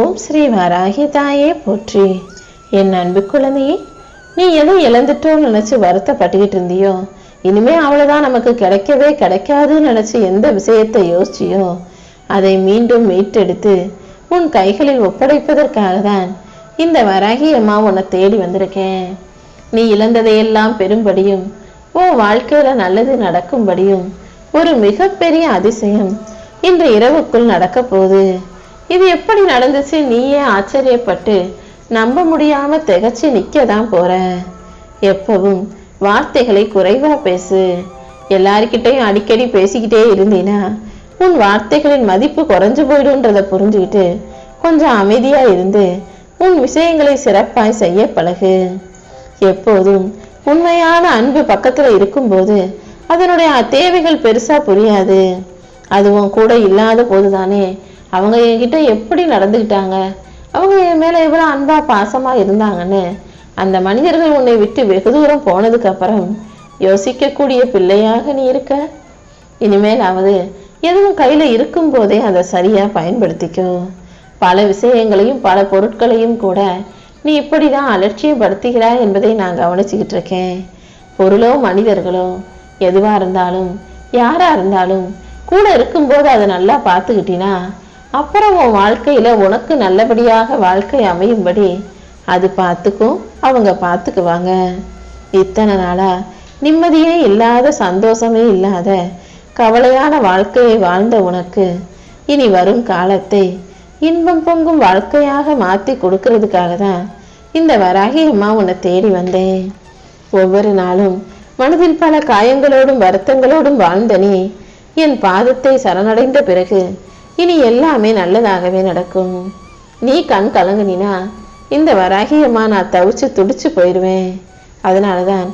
ஓம் ஸ்ரீ வராகி தாயே போற்றி. என் அன்பு குழந்தையே, நீ எதை இழந்துட்டோன்னு நினைச்சு வருத்தப்பட்டுக்கிட்டு இருந்தியோ, இனிமே அவ்வளவுதான் நமக்கு கிடைக்கவே கிடைக்காதுன்னு நினைச்சு எந்த விஷயத்தை யோசிச்சியோ அதை மீண்டும் மீட்டெடுத்து உன் கைகளில் ஒப்படைப்பதற்காக தான் இந்த வராகி அம்மா உன்னை தேடி வந்திருக்கேன். நீ இழந்ததையெல்லாம் பெறும்படியும் உன் வாழ்க்கையில நல்லது நடக்கும்படியும் ஒரு மிகப்பெரிய அதிசயம் இன்று இரவுக்குள் நடக்க போகுது. இது எப்படி நடந்துச்சு நீயே ஆச்சரியப்பட்டு நம்ப முடியாம திகச்சு நிக்கதான் போற. எப்பவும் வார்த்தைகளை குறைவா பேசு. எல்லார்கிட்டையும் அடிக்கடி பேசிக்கிட்டே இருந்தீனா உன் வார்த்தைகளின் மதிப்பு குறைஞ்சு போயிடும்ன்றத புரிஞ்சுக்கிட்டு கொஞ்சம் அமைதியா இருந்து உன் விஷயங்களை சிறப்பாய் செய்ய பழகு. எப்போதும் உண்மையான அன்பு பக்கத்துல இருக்கும்போது அதனுடைய தேவைகள் பெருசா புரியாது. அதுவும் கூட இல்லாத போதுதானே அவங்க என்கிட்ட எப்படி நடந்துக்கிட்டாங்க, அவங்க என் மேல எவ்வளவு அன்பா பாசமா இருந்தாங்கன்னு அந்த மனிதர்கள் உன்னை விட்டு வெகு தூரம் போனதுக்கு அப்புறம் யோசிக்கக்கூடிய பிள்ளையாக நீ இருக்க. இனிமேலாவது எதுவும் கையில இருக்கும் போதே அதை சரியா பயன்படுத்திக்கோ. பல விஷயங்களையும் பல பொருட்களையும் கூட நீ இப்படிதான் அலட்சியப்படுத்துகிறாய் என்பதை நான் கவனிச்சுக்கிட்டு இருக்கேன். பொருளோ மனிதர்களோ எதுவா இருந்தாலும் யாரா இருந்தாலும் கூட இருக்கும்போது அதை நல்லா பார்த்துக்கிட்டினா அப்புறம் உன் வாழ்க்கையில உனக்கு நல்லபடியாக வாழ்க்கை அமையும்படி அது பார்த்துக்கும், அவங்க பார்த்துக்குவாங்க. இத்தனை நாளா நிம்மதியே இல்லாத, சந்தோஷமே இல்லாத, கவலையான வாழ்க்கையை வாழ்ந்த உனக்கு இனி வரும் காலத்தை இன்பம் பொங்கும் வாழ்க்கையாக மாற்றி கொடுக்கறதுக்காக தான் இந்த வராகி அம்மா உன்னை தேடி வந்தேன். ஒவ்வொரு நாளும் மனதில் பல காயங்களோடும் வருத்தங்களோடும் வாழ்ந்த நீ என் பாதத்தை சரணடைந்த பிறகு இனி எல்லாமே நல்லதாகவே நடக்கும். நீ கண் கலங்குனா இந்த வராகி அம்மா நான் தவிச்சு துடிச்சு போயிடுவேன். அதனாலதான்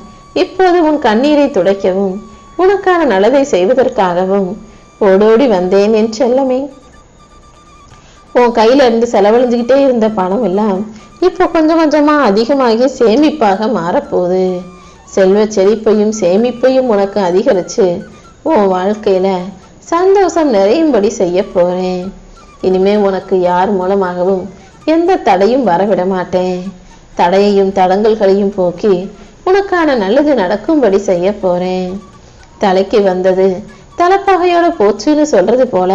இப்போது உன் கண்ணீரை துடைக்கவும் உனக்கான நல்லதை செய்வதற்காகவும் ஓடோடி வந்தேன் என் செல்லமே. உன் கையில இருந்து செலவழிஞ்சுக்கிட்டே இருந்த பணம் எல்லாம் இப்போ கொஞ்சம் கொஞ்சமா அதிகமாகி சேமிப்பாக மாறப்போகுது. செல்வ செழிப்பையும் சேமிப்பையும் உனக்கு அதிகரிச்சு உன் வாழ்க்கையில சந்தோஷம் நிறையும்படி செய்ய போறேன். இனிமே உனக்கு யார் மூலமாகவும் எந்த தடையும் வரவிட மாட்டேன். தடையையும் தடங்கல்களையும் போக்கி உனக்கான நல்லது நடக்கும்படி செய்ய போறேன். தலைக்கு வந்தது தலைப்பகையோட போச்சுன்னு சொல்றது போல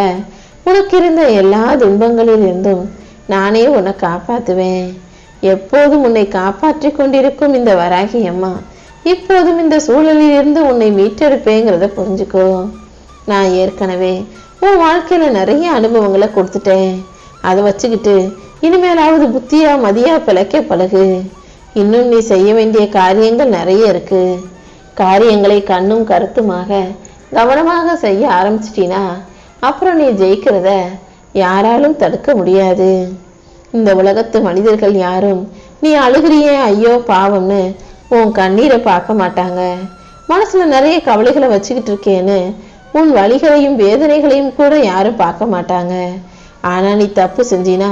உனக்கு இருந்த எல்லா துன்பங்களில் இருந்தும் நானே உன்னை காப்பாத்துவேன். எப்போதும் உன்னை காப்பாற்றி கொண்டிருக்கும் இந்த வராகி அம்மா இப்போதும் இந்த சூழலில் இருந்து உன்னை மீட்டெடுப்பேங்கிறத புரிஞ்சுக்கோ. நான் ஏற்கனவே உன் வாழ்க்கையில நிறைய அனுபவங்களை கொடுத்துட்டேன். அதை வச்சுக்கிட்டு இனிமேலாவது புத்தியா மதியா பிழைக்க பழகு. இன்னும் நீ செய்ய வேண்டிய காரியங்கள் நிறைய இருக்கு. காரியங்களை கண்ணும் கருத்துமாக கவனமாக செய்ய ஆரம்பிச்சிட்டினா அப்புறம் நீ ஜெயிக்கிறத யாராலும் தடுக்க முடியாது. இந்த உலகத்து மனிதர்கள் யாரும் நீ அழுகிறியே ஐயோ பாவம்னு உன் கண்ணீரை பார்க்க மாட்டாங்க. மனசுல நிறைய கவலைகளை வச்சுக்கிட்டு இருக்கேன்னு உன் வலிகளையும் வேதனைகளையும் கூட யாரும் பார்க்க மாட்டாங்க. ஆனா நீ தப்பு செஞ்சினா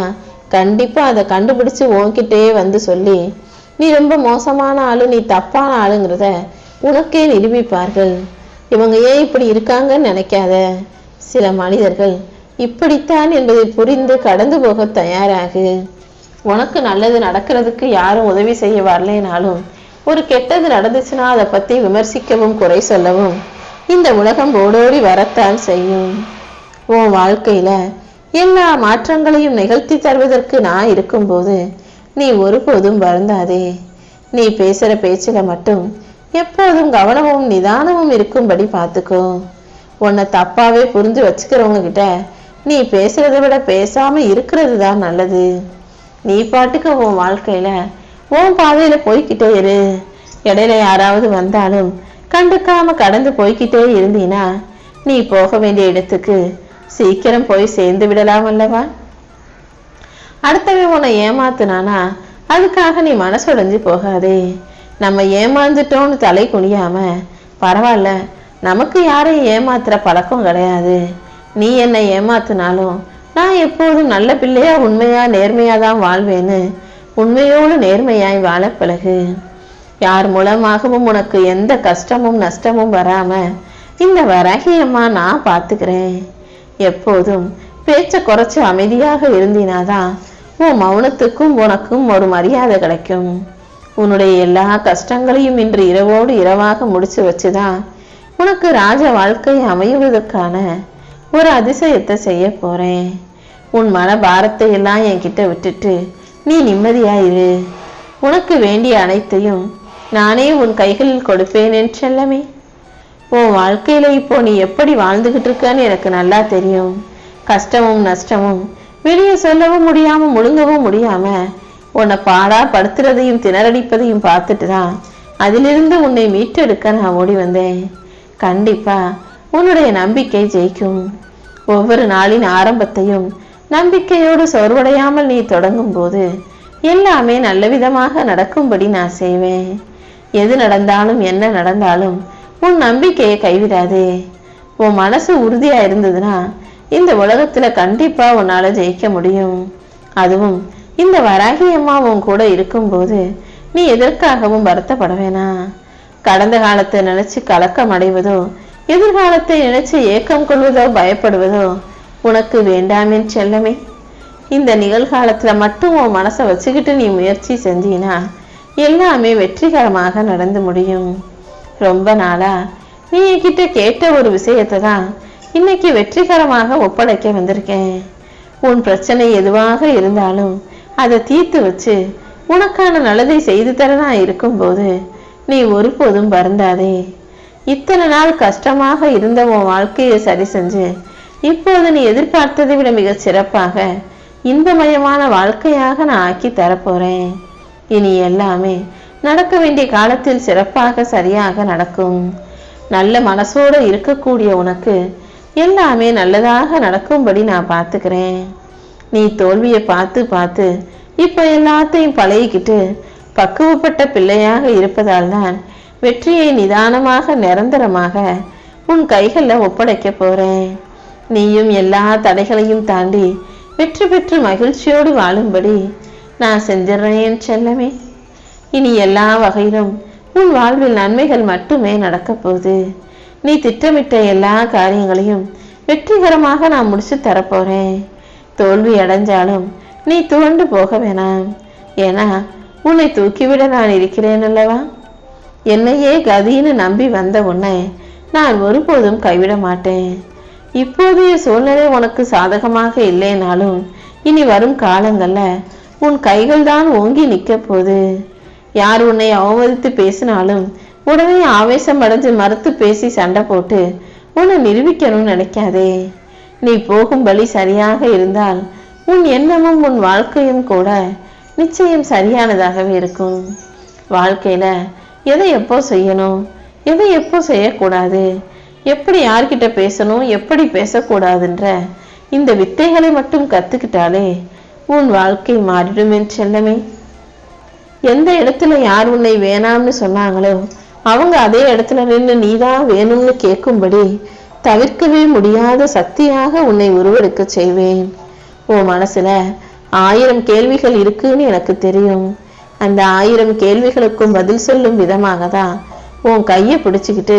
கண்டிப்பா அதை கண்டுபிடிச்சு உன்கிட்டே வந்து சொல்லி நீ ரொம்ப மோசமான ஆளு, நீ தப்பான ஆளுங்கிறத உனக்கே நிரூபிப்பார்கள். இவங்க ஏன் இப்படி இருக்காங்கன்னு நினைக்காத. சில மனிதர்கள் இப்படித்தான் என்பதை புரிந்து கடந்து போக தயாராகு. உனக்கு நல்லது நடக்கிறதுக்கு யாரும் உதவி செய்ய வரலைனாலும் ஒரு கெட்டது நடந்துச்சுன்னா அதை பத்தி விமர்சிக்கவும் குறை சொல்லவும் இந்த உலகம் ஓடோடி வரத்தான் செய்யும். உன் வாழ்க்கையில எல்லா மாற்றங்களையும் நிகழ்த்தி தருவதற்கு நான் இருக்கும்போது நீ ஒருபோதும் வருந்தாதே. நீ பேசுற பேச்சுல மட்டும் எப்போதும் கவனமும் நிதானமும் இருக்கும்படி பார்த்துக்கோ. உன்னை தப்பாவே புரிஞ்சு வச்சுக்கிறவங்க கிட்ட நீ பேசுறதை விட பேசாம இருக்கிறது தான் நல்லது. நீ பாட்டுக்கு உன் வாழ்க்கையில உன் பாதையில போய்கிட்டே இரு. இடையில யாராவது வந்தாலும் கண்டுக்காம கடந்து போய்கிட்டே இருந்தீனா நீ போக வேண்டிய இடத்துக்கு சீக்கிரம் போய் சேர்ந்து விடலாம் அல்லவா? அடுத்தவன் உன்னை ஏமாத்துனானா அதுக்காக நீ மனசுடைஞ்சு போகாதே. நம்ம ஏமாந்துட்டோன்னு தலை குனியாம பரவாயில்ல, நமக்கு யாரையும் ஏமாத்துற பழக்கம் கிடையாது. நீ என்னை ஏமாத்தினாலும் நான் எப்போதும் நல்ல பிள்ளையா உண்மையா நேர்மையா தான் வாழ்வேன்னு உண்மையோடு நேர்மையாய் வாழ பழகு. யார் மூலமாகவும் உனக்கு எந்த கஷ்டமும் நஷ்டமும் வராம இந்த வராகி அம்மா நான் பார்த்துக்கிறேன். எப்போதும் பேச்ச குறைச்சு அமைதியாக இருந்தினாதான் உன் மௌனத்துக்கும் உனக்கும் ஒரு மரியாதை கிடைக்கும். உன்னுடைய எல்லா கஷ்டங்களையும் இன்று இரவோடு இரவாக முடிச்சு வச்சுதான் உனக்கு ராஜ வாழ்க்கை அமைவதற்கான ஒரு அதிசயத்தை செய்ய போறேன். உன் மன பாரத்தை எல்லாம் என்கிட்ட விட்டுட்டு நீ நிம்மதியாயிரு. உனக்கு வேண்டிய அனைத்தையும் நானே உன் கைகளில் கொடுப்பேன் என் செல்லமே. உன் வாழ்க்கையில இப்போ நீ எப்படி வாழ்ந்துகிட்டு இருக்கன்னு எனக்கு நல்லா தெரியும். கஷ்டமும் நஷ்டமும் வெளியே சொல்லவும் முடியாம முழுங்கவும் முடியாம உன்னை பாடா படுத்துறதையும் திணறடிப்பதையும் பார்த்துட்டு தான் அதிலிருந்து உன்னை மீட்டெடுக்க நான் ஓடி வந்தேன். கண்டிப்பா உன்னுடைய நம்பிக்கை ஜெயிக்கும். ஒவ்வொரு நாளின் ஆரம்பத்தையும் நம்பிக்கையோடு சோர்வடையாமல் நீ தொடங்கும் போது எல்லாமே நல்ல விதமாக நடக்கும்படி நான் செய்வேன். எது நடந்தாலும் என்ன நடந்தாலும் உன் நம்பிக்கையை கைவிடாதே. உன் மனசு உறுதியா இருந்ததுன்னா இந்த உலகத்துல கண்டிப்பா உன்னால ஜெயிக்க முடியும். அதுவும் இந்த வராகி அம்மா உன் கூட இருக்கும்போது நீ எதற்காகவும் வருத்தப்பட வேணாம். கடந்த காலத்தை நினைச்சு கலக்கம் அடைவதோ எதிர்காலத்தை நினைச்சு ஏக்கம் கொள்வதோ பயப்படுவதோ உனக்கு வேண்டாமே செல்லமே. இந்த நிகழ்காலத்துல மட்டும் உன் மனசை வச்சுக்கிட்டு நீ முயற்சி செஞ்சீனா எல்லாமே வெற்றிகரமாக நடந்து முடியும். ரொம்ப நாளா நீ என்கிட்ட கேட்ட ஒரு விஷயத்தை தான் இன்னைக்கு வெற்றிகரமாக ஒப்படைக்க வந்திருக்கேன். உன் பிரச்சனை எதுவாக இருந்தாலும் அதை தீர்த்து வச்சு உனக்கான நல்லதை செய்து தர நான் இருக்கும்போது நீ ஒருபோதும் வருந்தாதே. இத்தனை நாள் கஷ்டமாக இருந்த உன் வாழ்க்கையை சரி செஞ்சு இப்போது நீ எதிர்பார்த்ததை விட மிக சிறப்பாக இன்பமயமான வாழ்க்கையாக நான் ஆக்கி தரப்போறேன். இனி எல்லாமே நடக்க வேண்டிய காலத்தில் சிறப்பாக சரியாக நடக்கும். நல்ல மனசோடு இருக்கக்கூடிய உனக்கு எல்லாமே நல்லதாக நடக்கும்படி நான் பார்த்துக்கிறேன். நீ தோல்வியை பார்த்து பார்த்து இப்ப எல்லாத்தையும் பழகிக்கிட்டு பக்குவப்பட்ட பிள்ளையாக இருப்பதால் தான் வெற்றியை நிதானமாக நிரந்தரமாக உன் கைகளில் ஒப்படைக்க போறேன். நீயும் எல்லா தடைகளையும் தாண்டி வெற்றி பெற்று மகிழ்ச்சியோடு வாழும்படி நான் செஞ்சிடறேன் செல்லமே. இனி எல்லா வகையிலும் உன் வாழ்வில் நன்மைகள் மட்டுமே நடக்க போகுது. நீ திட்டமிட்ட எல்லா காரியங்களையும் வெற்றிகரமாக நான் முடிச்சு தரப்போறேன். தோல்வி அடைஞ்சாலும் நீ துவண்டு போக வேணாம். ஏன்னா உன்னை தூக்கிவிட நான் இருக்கிறேன் அல்லவா. என்னையே கதின்னு நம்பி வந்த உன்னை நான் ஒருபோதும் கைவிட மாட்டேன். இப்போதைய சூழ்நிலை உனக்கு சாதகமாக இல்லைனாலும் இனி வரும் காலங்கள்ல உன் கைகள் தான் ஓங்கி நிற்க போகுது. யார் உன்னை அவமதித்து பேசினாலும் உடனே ஆவேசம் அடைஞ்சு மறுத்து பேசி சண்டை போட்டு உன்னை நிரூபிக்கணும்னு நினைக்காதே. நீ போகும் வழி சரியாக இருந்தால் உன் எண்ணமும் உன் வாழ்க்கையும் கூட நிச்சயம் சரியானதாகவே இருக்கும். வாழ்க்கையில எதை எப்போ செய்யணும், எதை எப்போ செய்யக்கூடாது, எப்படி யார்கிட்ட பேசணும், எப்படி பேசக்கூடாதுன்ற இந்த வித்தைகளை மட்டும் கத்துக்கிட்டாலே உன் வாழ்க்கை மாறிடுமே செல்லமே. எந்த இடத்துல யார் உன்னை வேணாம்னு சொன்னாங்களோ அவங்க அதே இடத்துல நின்று நீதான் வேணும்னு கேட்கும்படி தவிர்க்கவே முடியாத சக்தியாக உன்னை உருவெடுக்க செய்வேன். உன் மனசுல 1000 கேள்விகள் இருக்குன்னு எனக்கு தெரியும். அந்த 1000 கேள்விகளுக்கும் பதில் சொல்லும் விதமாக தான் உன் கையை பிடிச்சுக்கிட்டு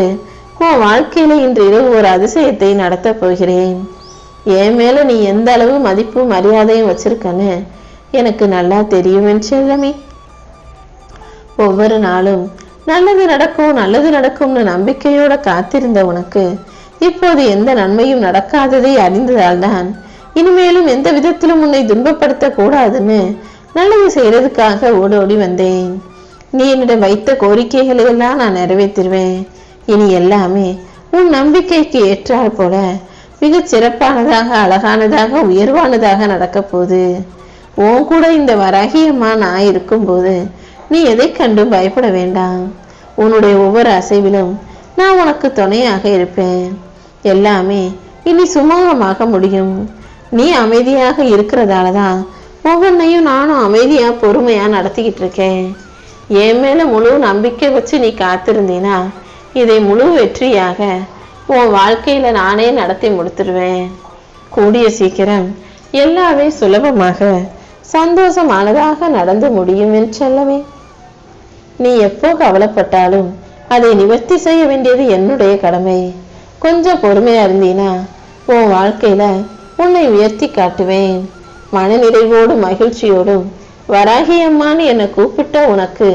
உன் வாழ்க்கையில இன்று இரவு ஒரு அதிசயத்தை நடத்த போகிறேன். என் மேல நீ எந்த அளவு மதிப்பு மரியாதையும் வச்சிருக்கன்னு எனக்கு நல்லா தெரியும் செல்லமே. ஒவ்வொரு நாளும் நல்லது நடக்கும் நல்லது நடக்கும்னு நம்பிக்கையோட காத்திருந்த உனக்கு இப்போது எந்த நன்மையும் நடக்காததை அறிந்ததால் தான் இனிமேலும் எந்த விதத்திலும் உன்னை துன்பப்படுத்த கூடாதுன்னு நல்லது செய்யறதுக்காக ஓடோடி வந்தேன். நீ என்னிடம் வைத்த கோரிக்கைகளை எல்லாம் நான் நிறைவேற்றிடுவேன். இனி எல்லாமே உன் நம்பிக்கைக்கு ஏற்றால் போல மிகச் சிறப்பானதாக அழகானதாக உயர்வானதாக நடக்க போகுது. உன் கூட இந்த வராகியம்மா நான் இருக்கும்போது நீ எதை கண்டும் பயப்பட வேண்டாம். உன்னுடைய ஒவ்வொரு அசைவிலும் நான் உனக்கு துணையாக இருப்பேன். எல்லாமே இனி சுமூகமாக முடியும். நீ அமைதியாக இருக்கிறதால தான் ஒவ்வொன்றையும் நானும் அமைதியா பொறுமையா நடத்திக்கிட்டு இருக்கேன். என் மேல முழு நம்பிக்கை வச்சு நீ காத்திருந்தீனா இதை முழு வெற்றியாக உன் வாழ்க்கையில நானே நடத்தி முடித்துடுவேன். கூடிய சீக்கிரம் எல்லாமே சுலபமாக சந்தோஷமானதாக நடந்து முடியும் என்றல்லவே. நீ எப்போ கவலைப்பட்டாலும் அதை நிவர்த்தி செய்ய வேண்டியது என்னுடைய கடமை. கொஞ்சம் பொறுமையா இருந்தீனா உன் வாழ்க்கையில உன்னை உயர்த்தி காட்டுவேன். மனநிறைவோடும் மகிழ்ச்சியோடும் வராகி அம்மான்னு என்னை கூப்பிட்ட உனக்கு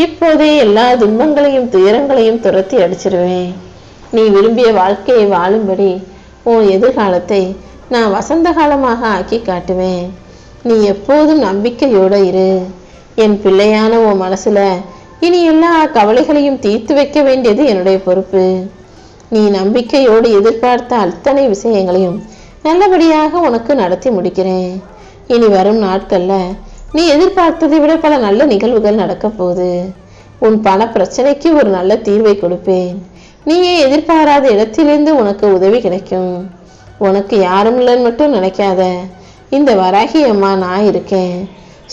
இப்போதே எல்லா துன்பங்களையும் துயரங்களையும் துரத்தி அடிச்சிருவேன். நீ விரும்பிய வாழ்க்கையை வாழும்படி உன் எதிர்காலத்தை நான் வசந்த காலமாக ஆக்கி காட்டுவேன். நீ எப்போதும் நம்பிக்கையோட இரு. என் பிள்ளையான உன் மனசுல இனி எல்லா கவலைகளையும் தீர்த்து வைக்க வேண்டியது என்னுடைய பொறுப்பு. நீ நம்பிக்கையோடு எதிர்பார்த்த அத்தனை விஷயங்களையும் நல்லபடியாக உனக்கு நடத்தி முடிக்கிறேன். இனி வரும் நாட்கள்ல நீ எதிர்பார்த்ததை விட பல நல்ல நிகழ்வுகள் நடக்க போகுது. உன் பண பிரச்சனைக்கு ஒரு நல்ல தீர்வை கொடுப்பேன். நீயே எதிர்பாராத இடத்திலிருந்து உனக்கு உதவி கிடைக்கும். உனக்கு யாரும் இல்லைன்னு மட்டும் நினைக்காத. இந்த வராகி அம்மா நான் இருக்கேன்.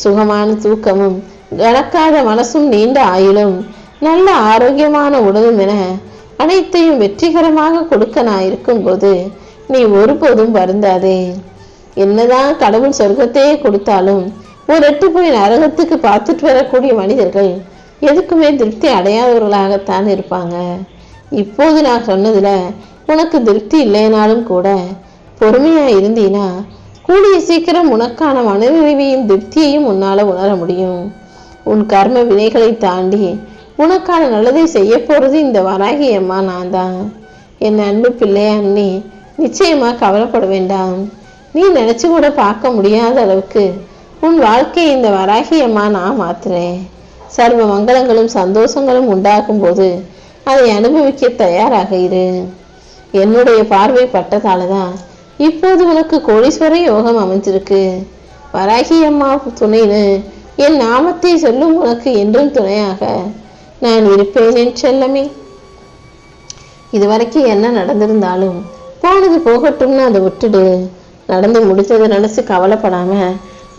சுகமான தூக்கமும் கணக்காத மனசும் நீண்ட ஆயுளும் நல்ல ஆரோக்கியமான உடலும் என அனைத்தையும் வெற்றிகரமாக கொடுக்க நான் இருக்கும்போது நீ ஒருபோதும் வருந்தாதே. என்னதான் கடவுள் சொர்க்கத்தையே கொடுத்தாலும் ஒரு எட்டு போய் நரகத்துக்கு பார்த்துட்டு வரக்கூடிய மனிதர்கள் எதுக்குமே திருப்தி அடையாதவர்களாகத்தான் இருப்பாங்க. இப்போது நான் சொன்னதுல உனக்கு திருப்தி இல்லைனாலும் கூட பொறுமையா இருந்தீனா கூடிய சீக்கிரம் உனக்கான மனநிறைவையும் திருப்தியையும் உன்னால உணர முடியும். உன் கர்ம வினைகளை தாண்டி உனக்கான நல்லதை செய்ய போறது இந்த வராகி அம்மா நான் தான். என் அன்பு பிள்ளையா அண்ணி, நிச்சயமா கவலைப்பட வேண்டாம். நீ நினைச்சு கூட பார்க்க முடியாத அளவுக்கு உன் வாழ்க்கையை இந்த வராகி அம்மா நான் மாத்துறேன். சர்வ மங்களங்களும் சந்தோஷங்களும் உண்டாகும் போது அதை அனுபவிக்க தயாராக இரு. என்னுடைய பார்வை பட்டதாலதான் இப்போது உனக்கு கோடீஸ்வர யோகம் அமைஞ்சிருக்கு. வராகி அம்மா துணைன்னு என் நாமத்தை சொல்லும் உனக்கு என்றும் துணையாக நான் இருப்பேன் என் செல்லமே. இதுவரைக்கும் என்ன நடந்திருந்தாலும் போனது போகட்டும்னு அதை விட்டுடு. நடந்து முடிச்சதை நினைச்சு கவலைப்படாம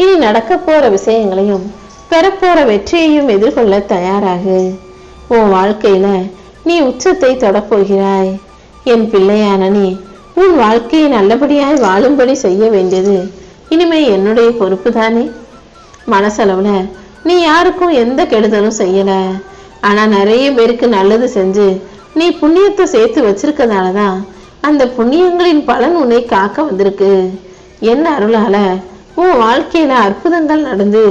இனி நடக்க போற விஷயங்களையும் பெறப்போற வெற்றியையும் எதிர்கொள்ள தயாராகு. உன் வாழ்க்கையில நீ உச்சத்தை தொடப்போகிறாய். என் பிள்ளையான நீ உன் வாழ்க்கையை நல்லபடியாய் வாழும்படி செய்ய வேண்டியது இனிமே என்னுடைய பொறுப்பு தானே. மனசளவுல நீ யாருக்கும் எந்த கெடுதலும் செய்யல. ஆனா நிறைய பேருக்கு நல்லது செஞ்சு நீ புண்ணியத்தை சேர்த்து வச்சிருக்கதாலதான் அந்த புண்ணியங்களின் பலன் உன்னை காக்க வந்திருக்கு. என் அருளால உன் வாழ்க்கையில அற்புதங்கள் நடந்து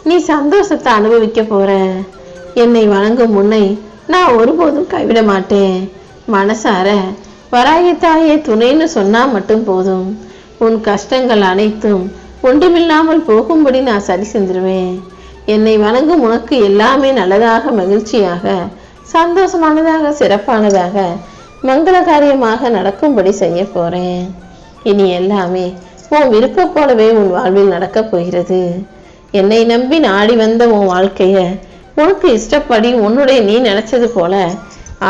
நீ சந்தோஷத்தை அனுபவிக்க போற. என்னை வணங்கும் உன்னை நான் ஒருபோதும் கைவிட மாட்டேன். மனசார வராகி தாயே துணைன்னு சொன்னா மட்டும் போதும். உன் கஷ்டங்கள் அனைத்தும் ஒன்றுமில்லாமல் போகும்படி நான் சரி செஞ்சிருவேன். என்னை வணங்கும் உனக்கு எல்லாமே நல்லதாக, மகிழ்ச்சியாக, சந்தோஷமானதாக, சிறப்பானதாக, மங்கள காரியமாக நடக்கும்படி செய்ய போறேன். இனி எல்லாமே உன் விருப்ப போலவே உன் வாழ்வில் நடக்கப் போகிறது. என்னை நம்பி நாடி வந்த உன் வாழ்க்கைய உனக்கு இஷ்டப்படி உன்னுடைய நீ நினைச்சது போல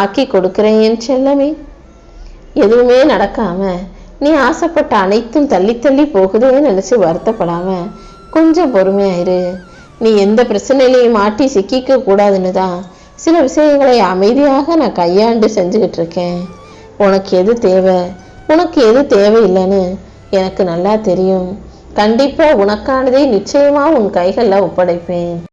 ஆக்கி கொடுக்கிறேன் என் செல்லமே. எதுவுமே நடக்காம நீ ஆசைப்பட்ட அனைத்தும் தள்ளி தள்ளி போகுதேன்னு நினைச்சு வருத்தப்படாம கொஞ்சம் பொறுமையாயிரு. நீ எந்த பிரச்சனையிலையும் மாட்டி சிக்கிக்க கூடாதுன்னு தான் சில விஷயங்களை அமைதியாக நான் கையாண்டு செஞ்சுக்கிட்டு இருக்கேன். உனக்கு எது தேவை, உனக்கு எது தேவையில்லைன்னு எனக்கு நல்லா தெரியும். கண்டிப்பா உனக்கானதை நிச்சயமா உன் கைகள்ல ஒப்படைப்பேன்.